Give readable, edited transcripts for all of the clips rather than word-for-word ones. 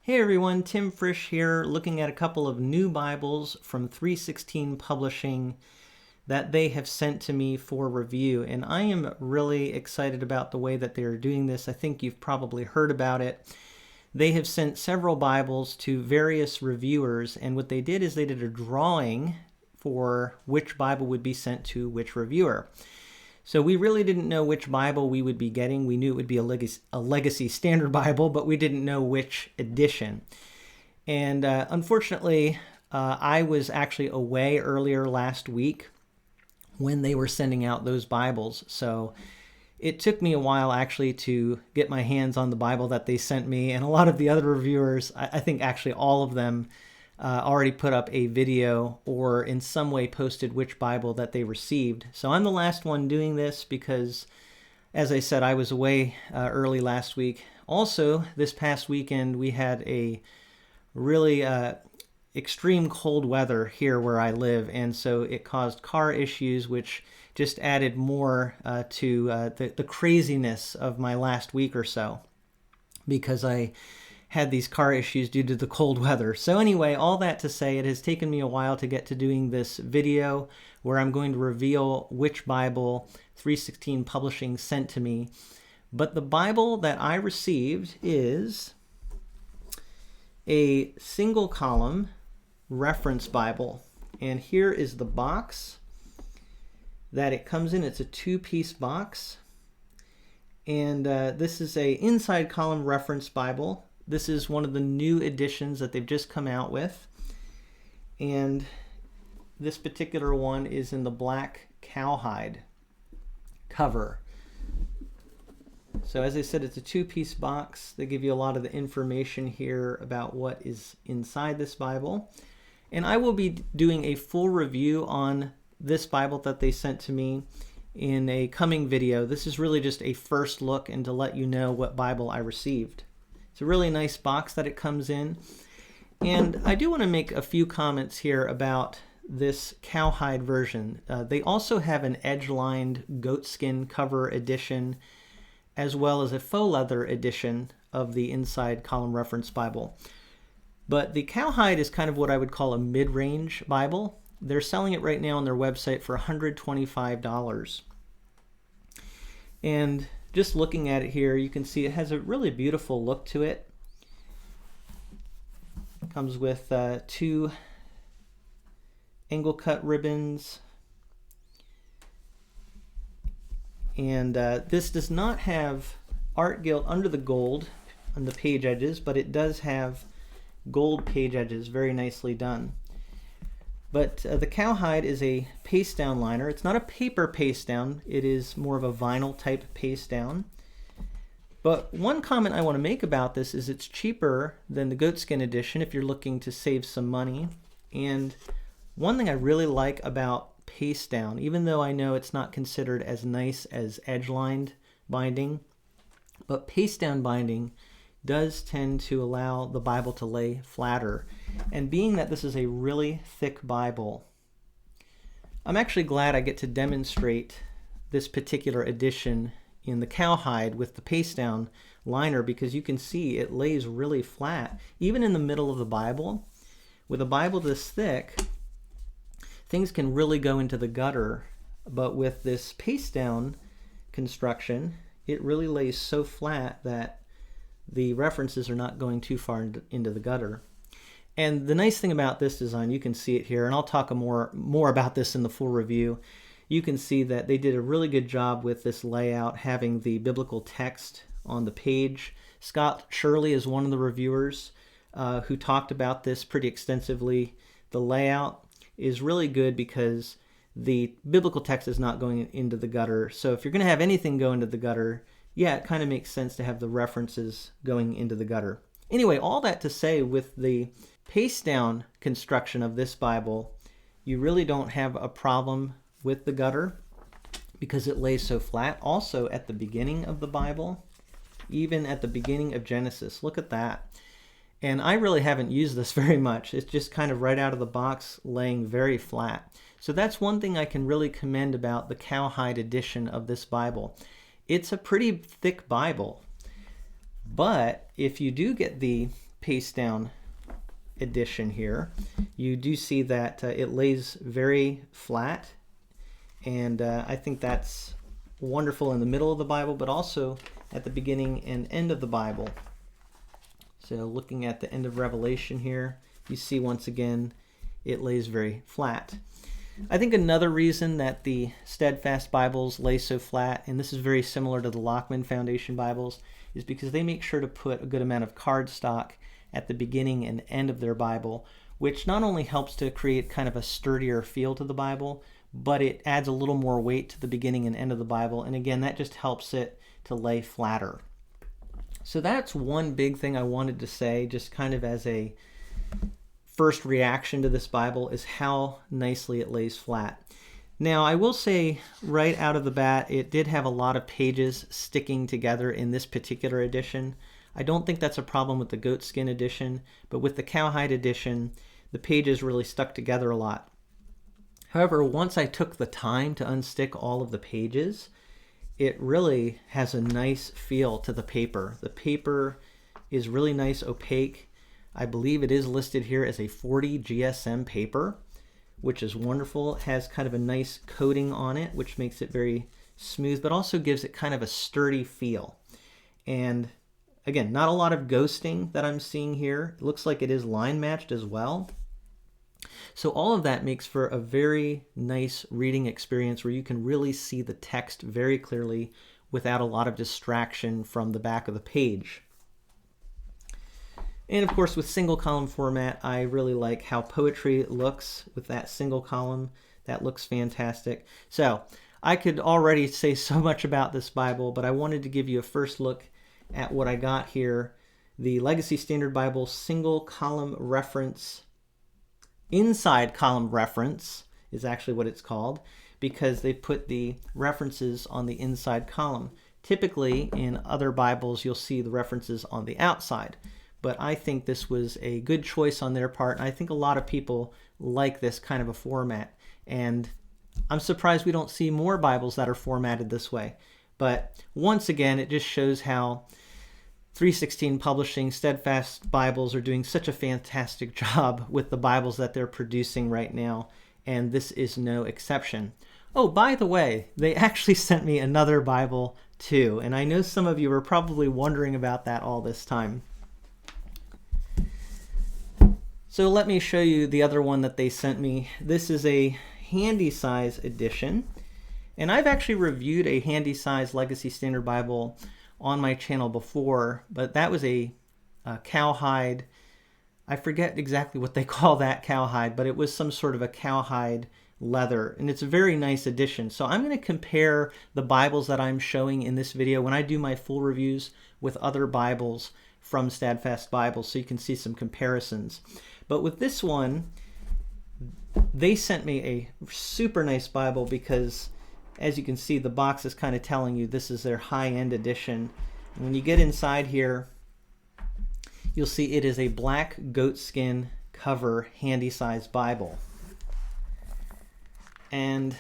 Hey everyone, Tim Frisch here, looking at a couple of new Bibles from 316 Publishing that they have sent to me for review. And I am really excited about the way that they're doing this. I think you've probably heard about it. They have sent several Bibles to various reviewers, and what they did is they did a drawing for which Bible would be sent to which reviewer. So we really didn't know which Bible we would be getting. We knew it would be a Legacy Standard Bible, but we didn't know which edition. And unfortunately, I was actually away earlier last week when they were sending out those Bibles. So it took me a while actually to get my hands on the Bible that they sent me. And a lot of the other reviewers, I think actually all of them, already put up a video or in some way posted which Bible that they received. So I'm the last one doing this because, as I said, I was away early last week. Also, this past weekend we had a really extreme cold weather here where I live, and so it caused car issues, which just added more to the craziness of my last week or so, because I had these car issues due to the cold weather. So anyway, all that to say, it has taken me a while to get to doing this video where I'm going to reveal which Bible 316 Publishing sent to me. But the Bible that I received is a single column reference Bible. And here is the box that it comes in. It's a two-piece box. And this is a inside column reference Bible. This is one of the new editions that they've just come out with. And this particular one is in the black cowhide cover. So as I said, it's a two-piece box. They give you a lot of the information here about what is inside this Bible. And I will be doing a full review on this Bible that they sent to me in a coming video. This is really just a first look and to let you know what Bible I received. It's a really nice box that it comes in. And I do want to make a few comments here about this cowhide version. They also have an edge-lined goatskin cover edition, as well as a faux leather edition of the inside column reference Bible. But the cowhide is kind of what I would call a mid-range Bible. They're selling it right now on their website for $125. And just looking at it here, you can see it has a really beautiful look to it. It comes with two angle cut ribbons. And this does not have art gilt under the gold on the page edges, but it does have gold page edges, very nicely done. But the cowhide is a paste down liner. It's not a paper paste down. It is more of a vinyl type paste down. But one comment I want to make about this is it's cheaper than the goatskin edition if you're looking to save some money. And one thing I really like about paste down, even though I know it's not considered as nice as edge-lined binding, but paste down binding does tend to allow the Bible to lay flatter. And being that this is a really thick Bible, I'm actually glad I get to demonstrate this particular edition in the cowhide with the paste down liner, because you can see it lays really flat. Even in the middle of the Bible, with a Bible this thick, things can really go into the gutter. But with this paste down construction, it really lays so flat that the references are not going too far into the gutter. And the nice thing about this design, you can see it here, and I'll talk more about this in the full review. You can see that they did a really good job with this layout, having the biblical text on the page. Scott Shirley is one of the reviewers who talked about this pretty extensively. The layout is really good because the biblical text is not going into the gutter. So if you're going to have anything go into the gutter, yeah, it kind of makes sense to have the references going into the gutter. Anyway, all that to say, with the paste down construction of this Bible, you really don't have a problem with the gutter because it lays so flat. Also at the beginning of the Bible, even at the beginning of Genesis, look at that. And I really haven't used this very much. It's just kind of right out of the box laying very flat. So that's one thing I can really commend about the cowhide edition of this Bible. It's a pretty thick Bible, but if you do get the paste down edition here, you do see that it lays very flat, and I think that's wonderful in the middle of the Bible, but also at the beginning and end of the Bible. So looking at the end of Revelation here, you see once again it lays very flat. I think another reason that the Steadfast Bibles lay so flat, and this is very similar to the Lockman Foundation Bibles, is because they make sure to put a good amount of cardstock at the beginning and end of their Bible, which not only helps to create kind of a sturdier feel to the Bible, but it adds a little more weight to the beginning and end of the Bible, and again, that just helps it to lay flatter. So that's one big thing I wanted to say, just kind of as a first reaction to this Bible, is how nicely it lays flat. Now, I will say right out of the bat, it did have a lot of pages sticking together in this particular edition. I don't think that's a problem with the goatskin edition, but with the cowhide edition, the pages really stuck together a lot. However, once I took the time to unstick all of the pages, it really has a nice feel to the paper. The paper is really nice, opaque. I believe it is listed here as a 40 GSM paper, which is wonderful. It has kind of a nice coating on it, which makes it very smooth, but also gives it kind of a sturdy feel. And again, not a lot of ghosting that I'm seeing here. It looks like it is line matched as well. So all of that makes for a very nice reading experience where you can really see the text very clearly without a lot of distraction from the back of the page. And of course, with single column format, I really like how poetry looks with that single column. That looks fantastic. So I could already say so much about this Bible, but I wanted to give you a first look at what I got here. The Legacy Standard Bible single column reference, inside column reference is actually what it's called, because they put the references on the inside column. Typically in other Bibles, you'll see the references on the outside. But I think this was a good choice on their part, and I think a lot of people like this kind of a format. And I'm surprised we don't see more Bibles that are formatted this way. But once again, it just shows how 316 Publishing, Steadfast Bibles are doing such a fantastic job with the Bibles that they're producing right now, and this is no exception. Oh, by the way, they actually sent me another Bible too, and I know some of you were probably wondering about that all this time. So let me show you the other one that they sent me. This is a handy size edition, and I've actually reviewed a handy size Legacy Standard Bible on my channel before, but that was a cowhide. I forget exactly what they call that cowhide, but it was some sort of a cowhide leather, and it's a very nice edition. So I'm going to compare the Bibles that I'm showing in this video when I do my full reviews with other Bibles from Steadfast Bibles, so you can see some comparisons. But with this one, they sent me a super nice Bible because, as you can see, the box is kind of telling you this is their high-end edition. And when you get inside here, you'll see it is a black goatskin cover handy-size Bible. And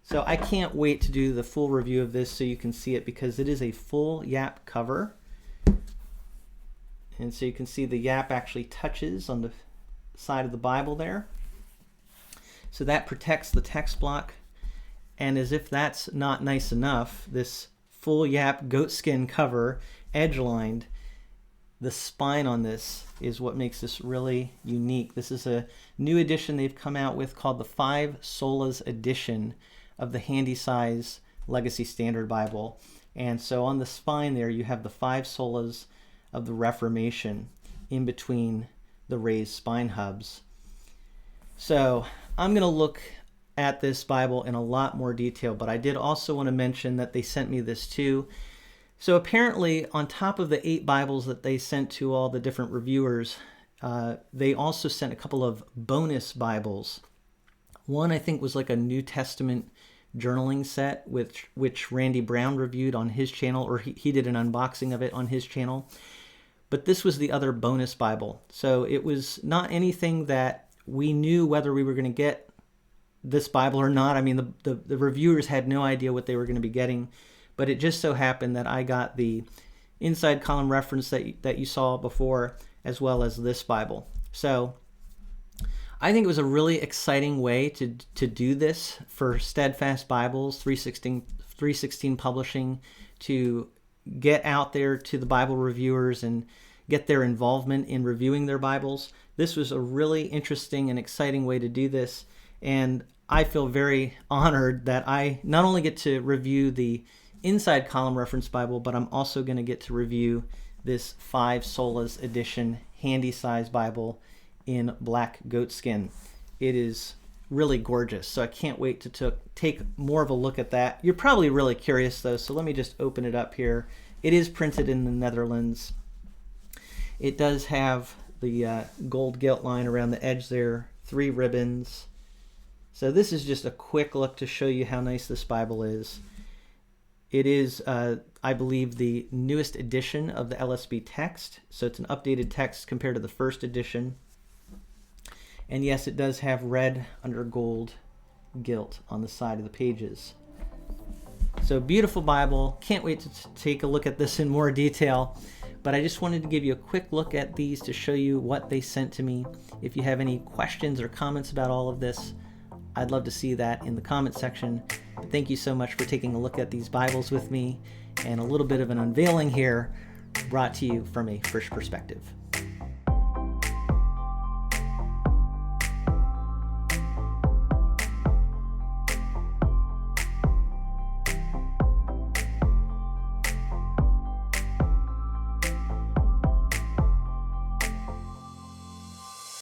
so I can't wait to do the full review of this so you can see it, because it is a full yap cover. And so you can see the yap actually touches on the side of the Bible there. So that protects the text block. And as if that's not nice enough, this full yap goatskin cover, edge-lined, the spine on this is what makes this really unique. This is a new edition they've come out with called the 5 Solas edition of the handy size Legacy Standard Bible. And so on the spine there, you have the 5 solas of the Reformation in between the raised spine hubs. So I'm going to look at this Bible in a lot more detail, but I did also want to mention that they sent me this too. So apparently, on top of the 8 Bibles that they sent to all the different reviewers, they also sent a couple of bonus Bibles. One, I think, was like a New Testament journaling set, which Randy Brown reviewed on his channel, or he did an unboxing of it on his channel. But this was the other bonus Bible. So it was not anything that we knew whether we were going to get this Bible or not. I mean, the reviewers had no idea what they were going to be getting, but it just so happened that I got the inside column reference that you saw before, as well as this Bible. So I think it was a really exciting way to do this for Steadfast Bibles, 316 Publishing, to get out there to the Bible reviewers and get their involvement in reviewing their Bibles. This was a really interesting and exciting way to do this, and I feel very honored that I not only get to review the inside column reference Bible, but I'm also going to get to review this 5 Solas edition handy size Bible in black goatskin. It is really gorgeous, so I can't wait to take more of a look at that. You're probably really curious though, so let me just open it up here. It is printed in the Netherlands. It does have the gold gilt line around the edge there, 3 ribbons. So this is just a quick look to show you how nice this Bible is. It is, I believe, the newest edition of the LSB text, so it's an updated text compared to the first edition. And yes, it does have red under gold gilt on the side of the pages. So beautiful Bible. Can't wait to take a look at this in more detail. But I just wanted to give you a quick look at these to show you what they sent to me. If you have any questions or comments about all of this, I'd love to see that in the comment section. Thank you so much for taking a look at these Bibles with me, and a little bit of an unveiling here brought to you from a Frisch perspective.